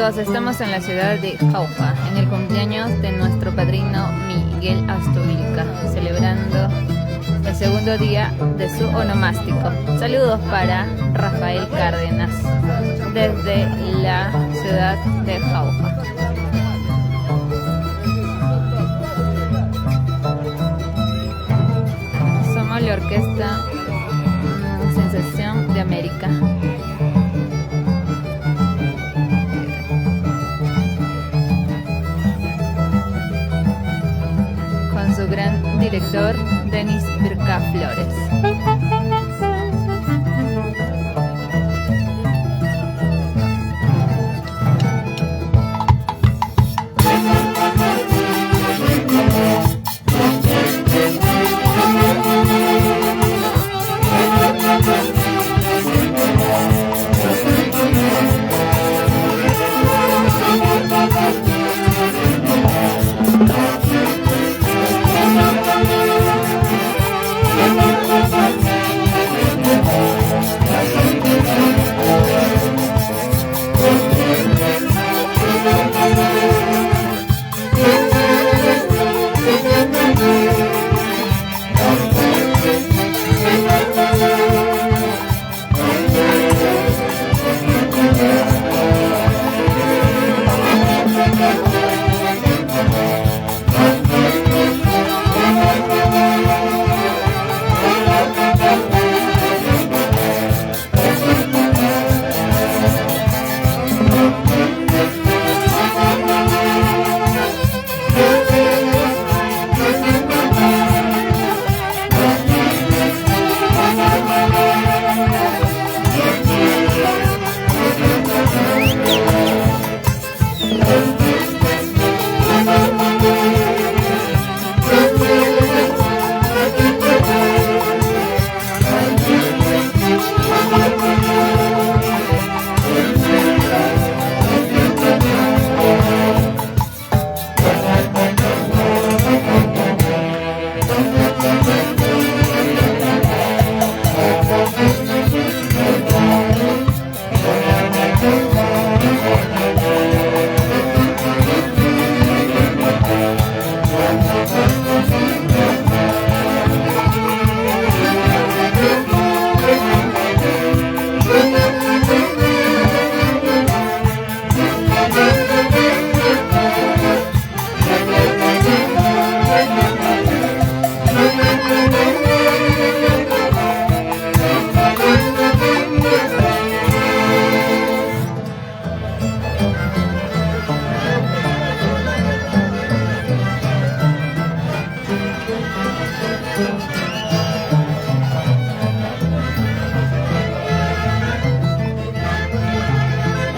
amigos, estamos en la ciudad de Jauja, en el cumpleaños de nuestro padrino Miguel Astorbilca, celebrando el segundo día de su onomástico. Saludos para Rafael Cárdenas, desde la ciudad de Jauja. Somos la orquesta Sensación de América. Con su gran director, Denis Birka Flores.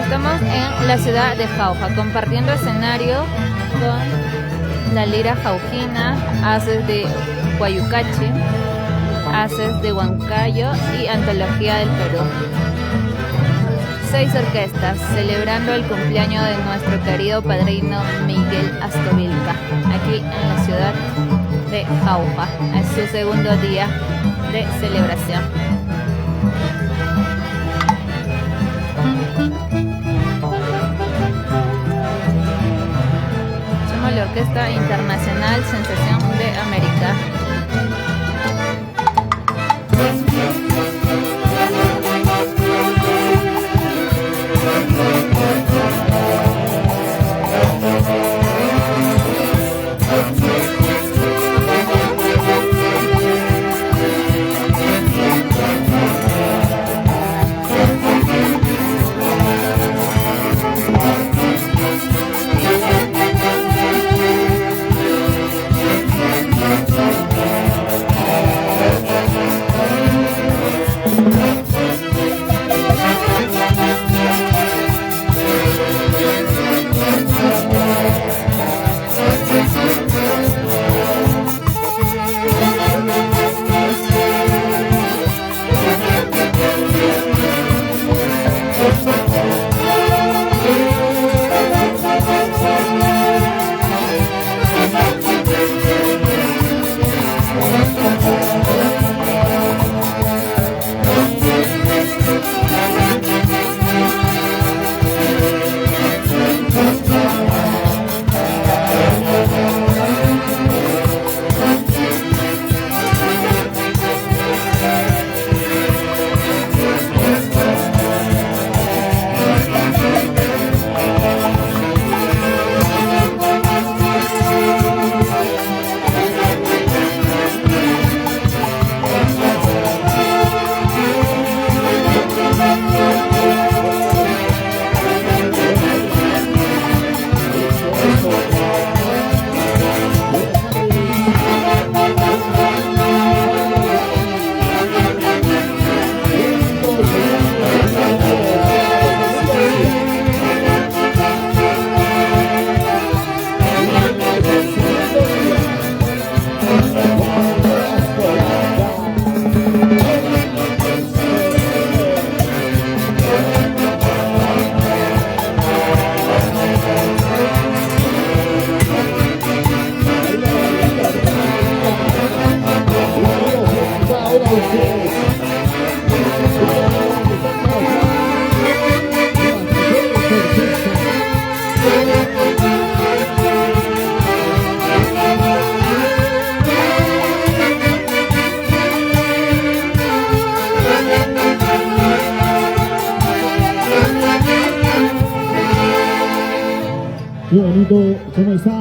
Estamos en la ciudad de Jauja, compartiendo escenario con la lira jaujina, haces de Guayucachi, haces de Huancayo y Antología del Perú. 6 orquestas celebrando el cumpleaños de nuestro querido padrino Miguel Astorbilca, aquí en la ciudad de Jauja. Es su segundo día de celebración. Somos la Orquesta Internacional Sensación de América.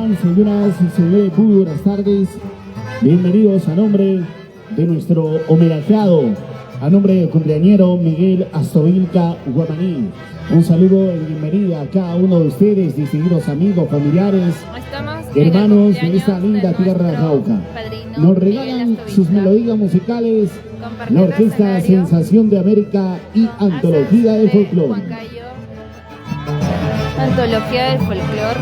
tal, señoras y señores? Muy buenas tardes. Bienvenidos a nombre de nuestro homenajeado, a nombre del cumpleañero Miguel Astovilca Guamaní. Un saludo y bienvenida a cada uno de ustedes, distinguidos amigos, familiares, hermanos de esta linda tierra de Jauja. Nos regalan sus melodías musicales la Orquesta Sensación de América y Antología del Folclore. Antología del Folclore,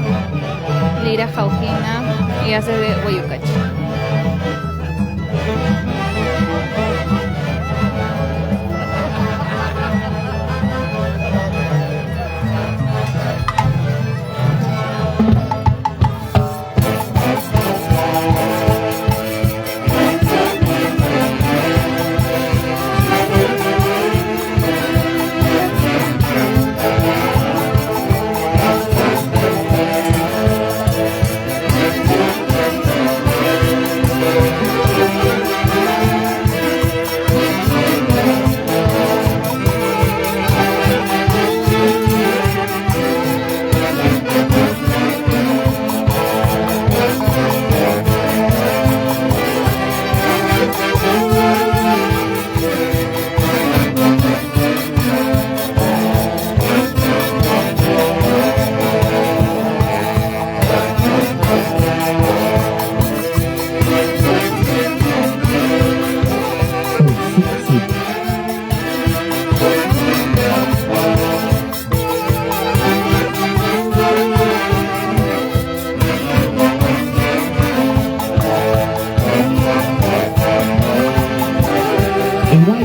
Lira Jaujina y hace de Guayucachi.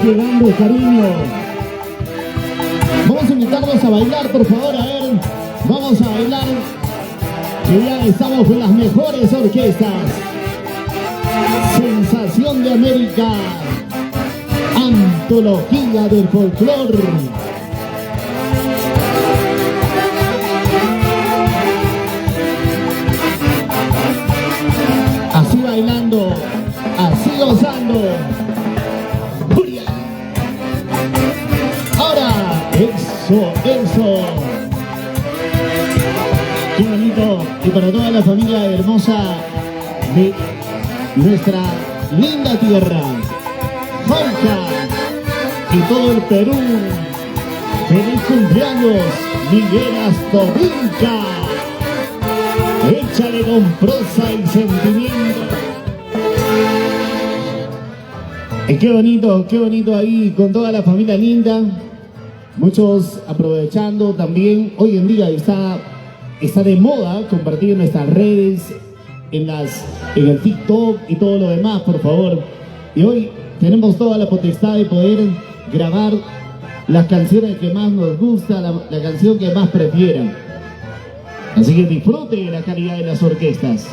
Llegando, cariño. Vamos a invitarlos a bailar, por favor, a ver. Vamos a bailar, que ya estamos con las mejores orquestas. Sensación de América, Antología del Folclore. Así bailando, así gozando. Eso. Qué bonito. Y para toda la familia hermosa de nuestra linda tierra, Jauja y todo el Perú. ¡Feliz cumpleaños, Miguel Astovilca! Échale con prosa y sentimiento. Y qué bonito ahí con toda la familia linda. Muchos aprovechando también, hoy en día está de moda compartir en nuestras redes, en el TikTok y todo lo demás, por favor. Y hoy tenemos toda la potestad de poder grabar las canciones que más nos gusta, la canción que más prefieran. Así que disfrute de la calidad de las orquestas.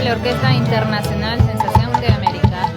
La Orquesta Internacional Sensación de América.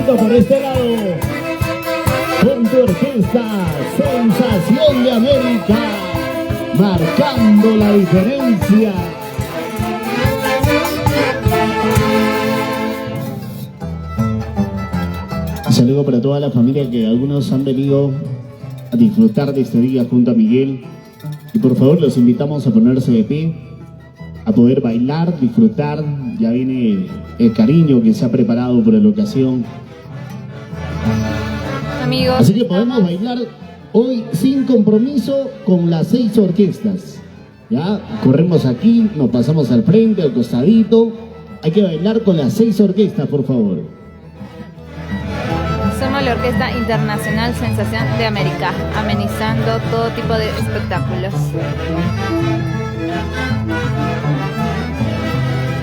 Por este lado, con tu orquesta Sensación de América, marcando la diferencia. saludo para toda la familia que algunos han venido a disfrutar de este día junto a Miguel. Y por favor los invitamos a ponerse de pie, a poder bailar, disfrutar. Ya viene el cariño que se ha preparado por la ocasión. Amigos, así que podemos bailar hoy sin compromiso con las 6 orquestas. Ya, corremos aquí, nos pasamos al frente, al costadito. Hay que bailar con las 6 orquestas, por favor. Somos la Orquesta Internacional Sensación de América, amenizando todo tipo de espectáculos.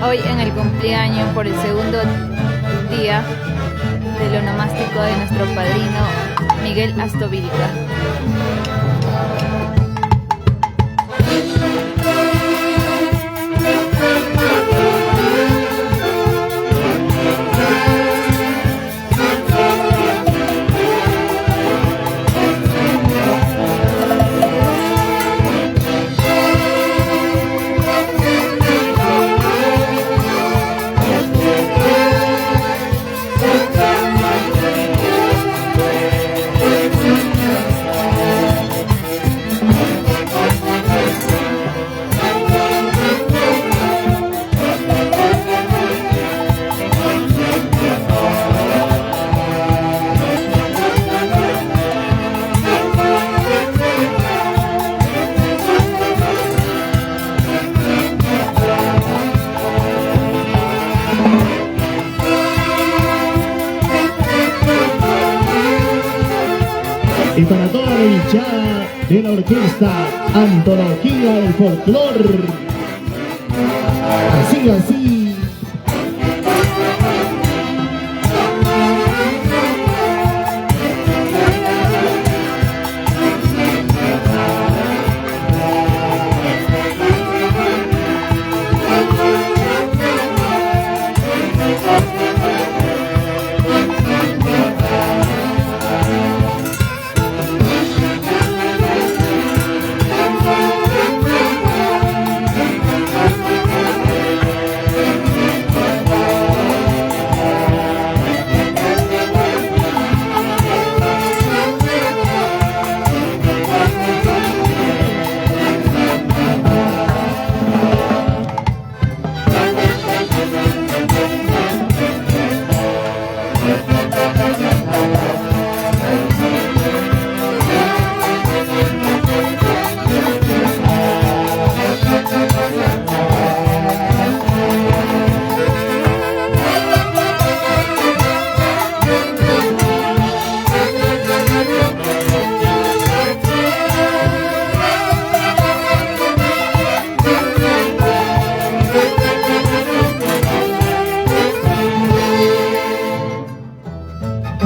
Hoy en el cumpleaños por el segundo día del onomástico de nuestro padrino Miguel Astovilca. Y para toda la hinchada de la orquesta Antología del Folclor. Así, así.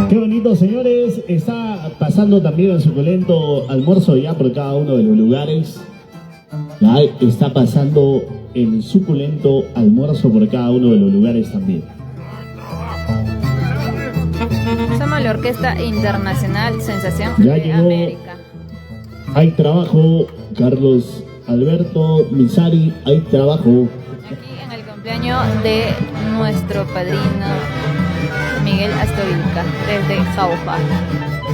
Qué bonito, señores. Está pasando también el suculento almuerzo ya por cada uno de los lugares. Ya está pasando el suculento almuerzo por cada uno de los lugares también. Somos la Orquesta Internacional Sensación Ya de llegó. América. Hay trabajo, Carlos Alberto Misari, hay trabajo. Aquí en el cumpleaños de nuestro padrino Miguel Astovilca, desde Jauja.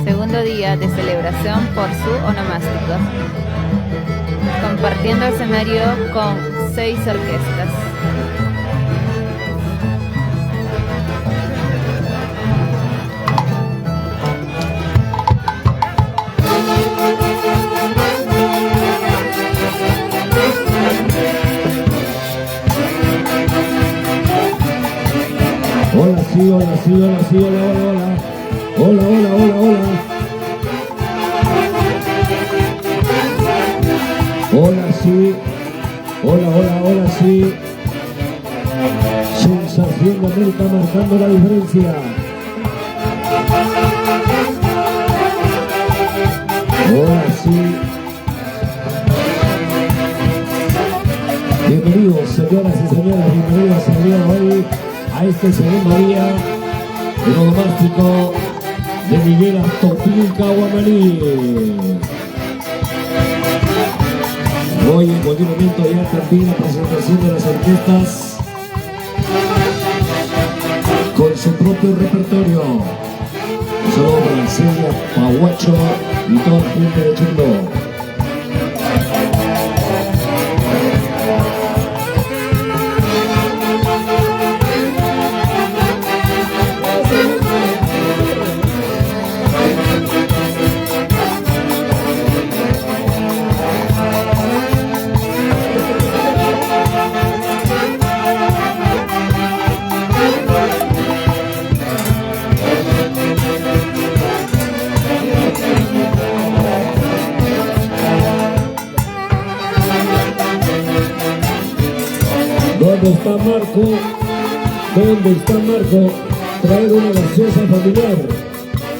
Segundo día de celebración por su onomástico. Compartiendo escenario con 6 orquestas. Hola, sí, hola, sí, hola, sí, hola, hola, hola. Hola, hola, hola, hola. Hola, sí. Hola, hola, hola, sí. Sensación de América marcando la diferencia. Hola, sí. Bienvenidos, señoras y señores, bienvenidos al día de hoy a este segundo día del onomástico de Miguel Astovilca Guamaní. Hoy en cualquier momento ya termina la presentación de las orquestas con su propio repertorio. Saludos para Silvia, Pahuacho y toda la gente de Chundo. ¿Dónde está Marco? ¿Dónde está Marco? Traer una gaseosa familiar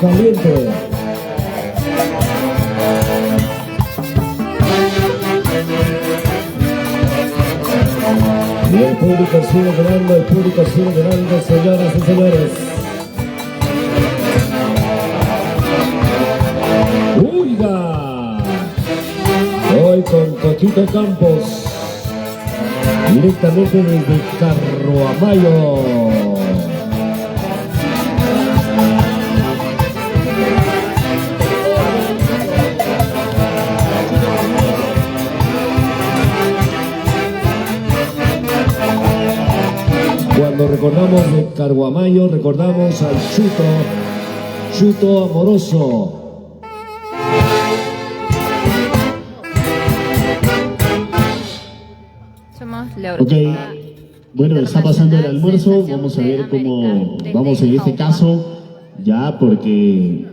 caliente. Y el público sigue ganando, señoras y señores. ¡Uiga! Hoy con Coquito Campos. Directamente desde Carroamayo. Cuando recordamos de Carroamayo, recordamos al Chuto Amoroso. Somos la Ok, Orquesta bueno, está pasando el almuerzo, Sensación vamos a ver de cómo América, vamos en este desde caso, ya porque